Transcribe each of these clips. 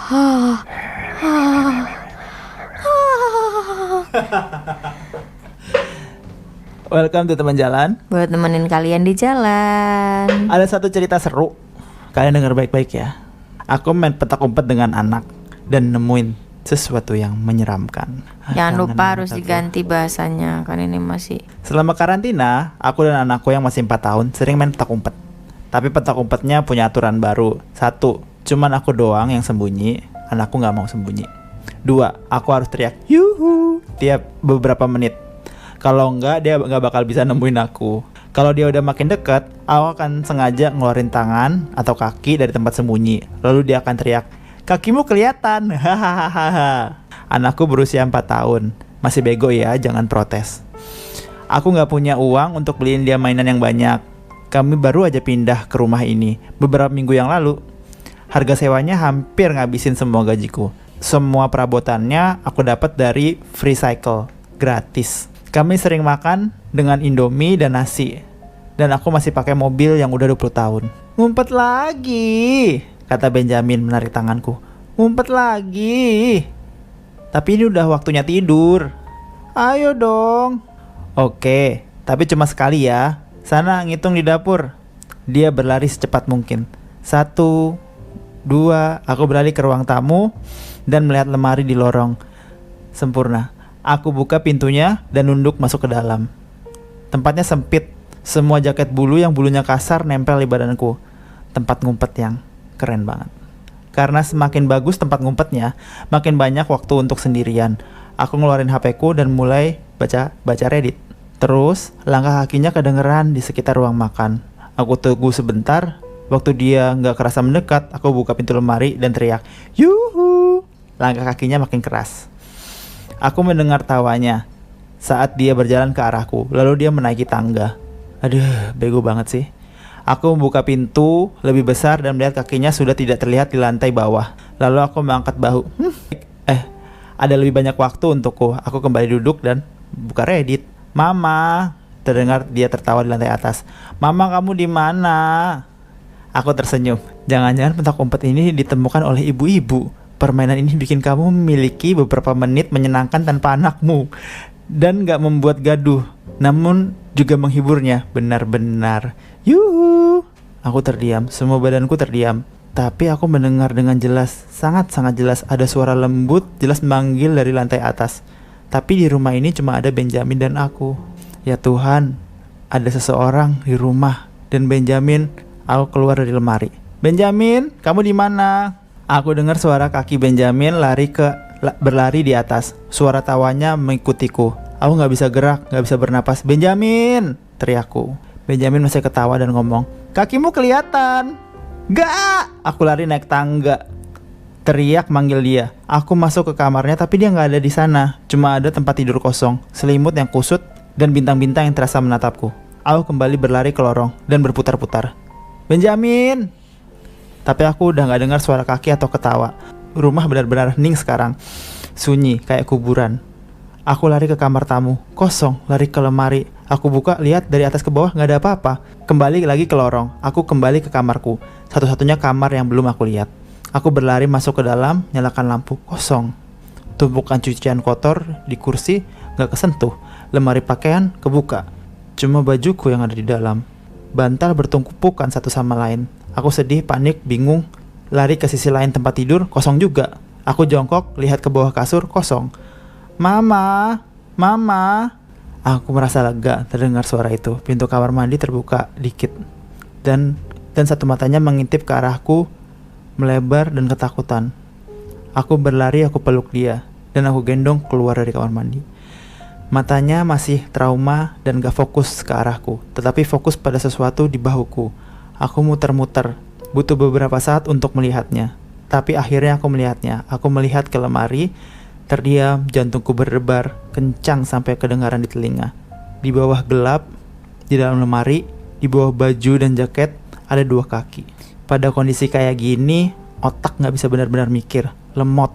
Welcome to Teman Jalan. Buat nemenin kalian di jalan. Ada satu cerita seru. Kalian dengar baik-baik ya. Aku main petak umpet dengan anak dan nemuin sesuatu yang menyeramkan. Jangan lupa harus diganti bahasanya, kan ini masih. Selama karantina, aku dan anakku yang masih 4 tahun sering main petak umpet. Tapi petak umpetnya punya aturan baru. 1, cuman aku doang yang sembunyi, anakku gak mau sembunyi. 2, aku harus teriak yuhu tiap beberapa menit. Kalau enggak, dia gak bakal bisa nemuin aku. Kalau dia udah makin dekat, aku akan sengaja ngeluarin tangan atau kaki dari tempat sembunyi. Lalu dia akan teriak, kakimu kelihatan. Hahaha. Anakku berusia 4 tahun. Masih bego ya, jangan protes. Aku gak punya uang untuk beliin dia mainan yang banyak. Kami baru aja pindah ke rumah ini beberapa minggu yang lalu. Harga sewanya hampir ngabisin semua gajiku. Semua perabotannya aku dapat dari free cycle, gratis. Kami sering makan dengan Indomie dan nasi. Dan aku masih pakai mobil yang udah 20 tahun. Ngumpet lagi, kata Benjamin menarik tanganku. Ngumpet lagi. Tapi ini udah waktunya tidur. Ayo dong. Oke, tapi cuma sekali ya. Sana ngitung di dapur. Dia berlari secepat mungkin. 1, 2, aku berlari ke ruang tamu dan melihat lemari di lorong. Sempurna. Aku buka pintunya dan nunduk masuk ke dalam. Tempatnya sempit. Semua jaket bulu yang bulunya kasar nempel di badanku. Tempat ngumpet yang keren banget. Karena semakin bagus tempat ngumpetnya, makin banyak waktu untuk sendirian. Aku ngeluarin HP-ku dan mulai baca Reddit. Terus langkah kakinya kedengeran di sekitar ruang makan. Aku tunggu sebentar. Waktu dia gak kerasa mendekat, aku buka pintu lemari dan teriak, yuhu. Langkah kakinya makin keras. Aku mendengar tawanya saat dia berjalan ke arahku. Lalu dia menaiki tangga. Aduh, bego banget sih. Aku membuka pintu lebih besar dan melihat kakinya sudah tidak terlihat di lantai bawah. Lalu aku mengangkat bahu. Ada lebih banyak waktu untukku. Aku kembali duduk dan buka Reddit. Mama, terdengar dia tertawa di lantai atas. Mama, kamu di mana? Aku tersenyum. Jangan-jangan petak umpet ini ditemukan oleh ibu-ibu. Permainan ini bikin kamu memiliki beberapa menit menyenangkan tanpa anakmu dan gak membuat gaduh, namun juga menghiburnya. Benar-benar. Yuhu. Aku terdiam, semua badanku terdiam. Tapi aku mendengar dengan jelas, sangat-sangat jelas ada suara lembut jelas memanggil dari lantai atas. Tapi di rumah ini cuma ada Benjamin dan aku. Ya Tuhan, ada seseorang di rumah. Dan Benjamin, aku keluar dari lemari. Benjamin, kamu di mana? Aku dengar suara kaki Benjamin berlari di atas. Suara tawanya mengikutiku. Aku gak bisa gerak, gak bisa bernapas. Benjamin, teriakku. Benjamin masih ketawa dan ngomong, kakimu kelihatan. Gak! Aku lari naik tangga. Teriak manggil dia. Aku masuk ke kamarnya tapi dia gak ada di sana. Cuma ada tempat tidur kosong, selimut yang kusut, dan bintang-bintang yang terasa menatapku. Aku kembali berlari ke lorong dan berputar-putar. Benjamin! Tapi aku udah gak dengar suara kaki atau ketawa. Rumah benar-benar hening sekarang. Sunyi, kayak kuburan. Aku lari ke kamar tamu. Kosong, lari ke lemari. Aku buka, lihat dari atas ke bawah gak ada apa-apa. Kembali lagi ke lorong. Aku kembali ke kamarku. Satu-satunya kamar yang belum aku lihat. Aku berlari masuk ke dalam, nyalakan lampu. Kosong. Tumpukan cucian kotor di kursi gak kesentuh. Lemari pakaian kebuka. Cuma bajuku yang ada di dalam. Bantal bertumpukan satu sama lain. Aku sedih, panik, bingung. Lari ke sisi lain tempat tidur, kosong juga. Aku jongkok, lihat ke bawah kasur, kosong. Mama, mama. Aku merasa lega terdengar suara itu. Pintu kamar mandi terbuka dikit. Dan satu matanya mengintip ke arahku, melebar dan ketakutan. Aku berlari, aku peluk dia. Dan aku gendong keluar dari kamar mandi. Matanya masih trauma dan gak fokus ke arahku, tetapi fokus pada sesuatu di bahuku. Aku muter-muter, butuh beberapa saat untuk melihatnya. Tapi akhirnya aku melihatnya. Aku melihat ke lemari, terdiam, jantungku berdebar, kencang sampai kedengaran di telinga. Di bawah gelap, di dalam lemari, di bawah baju dan jaket, ada 2 kaki. Pada kondisi kayak gini, otak gak bisa benar-benar mikir, lemot.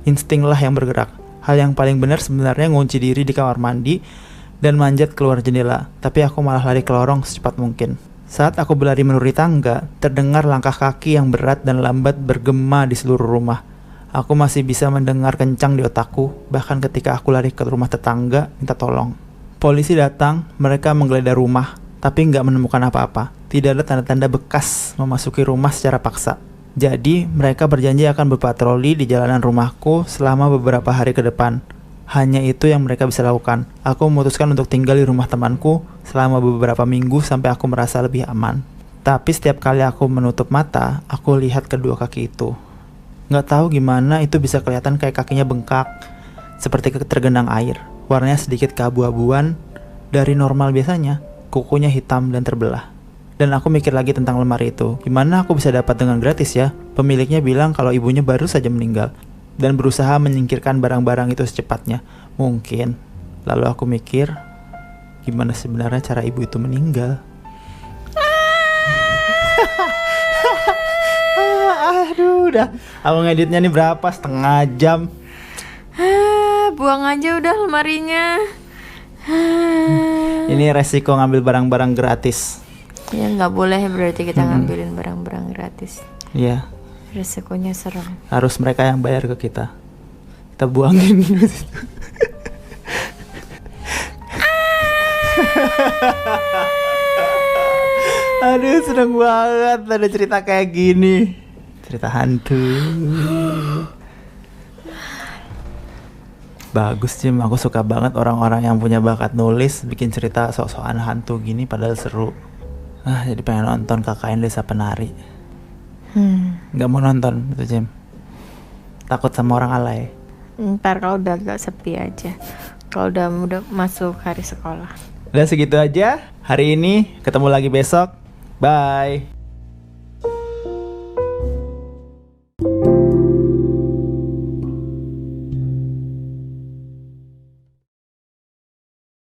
Instinglah yang bergerak. Hal yang paling benar sebenarnya ngunci diri di kamar mandi dan manjat keluar jendela. Tapi aku malah lari ke lorong secepat mungkin. Saat aku berlari menuruni tangga, terdengar langkah kaki yang berat dan lambat bergema di seluruh rumah. Aku masih bisa mendengar kencang di otakku, bahkan ketika aku lari ke rumah tetangga minta tolong. Polisi datang, mereka menggeledah rumah, tapi nggak menemukan apa-apa. Tidak ada tanda-tanda bekas memasuki rumah secara paksa. Jadi, mereka berjanji akan berpatroli di jalanan rumahku selama beberapa hari ke depan. Hanya itu yang mereka bisa lakukan. Aku memutuskan untuk tinggal di rumah temanku selama beberapa minggu sampai aku merasa lebih aman. Tapi setiap kali aku menutup mata, aku lihat kedua kaki itu. Nggak tahu gimana itu bisa kelihatan kayak kakinya bengkak, seperti tergenang air. Warnanya sedikit keabu-abuan dari normal biasanya. Kukunya hitam dan terbelah. Dan aku mikir lagi tentang lemari itu. Gimana aku bisa dapat dengan gratis ya? Pemiliknya bilang kalau ibunya baru saja meninggal dan berusaha menyingkirkan barang-barang itu secepatnya mungkin. Lalu aku mikir, gimana sebenarnya cara ibu itu meninggal? Aduh, udah. Aku ngeditnya nih berapa? Setengah jam. Buang aja udah lemarinya. Ini resiko ngambil barang-barang gratis. Ya nggak boleh berarti kita ngambilin barang-barang gratis. Iya. Resikonya serem. Harus mereka yang bayar ke kita. Kita buangin. Aduh, seneng banget ada cerita kayak gini. Cerita hantu. Bagus Jim, aku suka banget orang-orang yang punya bakat nulis bikin cerita sok-sokan hantu gini padahal seru. Jadi pengen nonton KKN Desa Penari. Gak mau nonton itu Jim. Takut sama orang alay. Ntar kalau udah agak sepi aja. Kalau udah masuk hari sekolah. Udah segitu aja hari ini, ketemu lagi besok. Bye.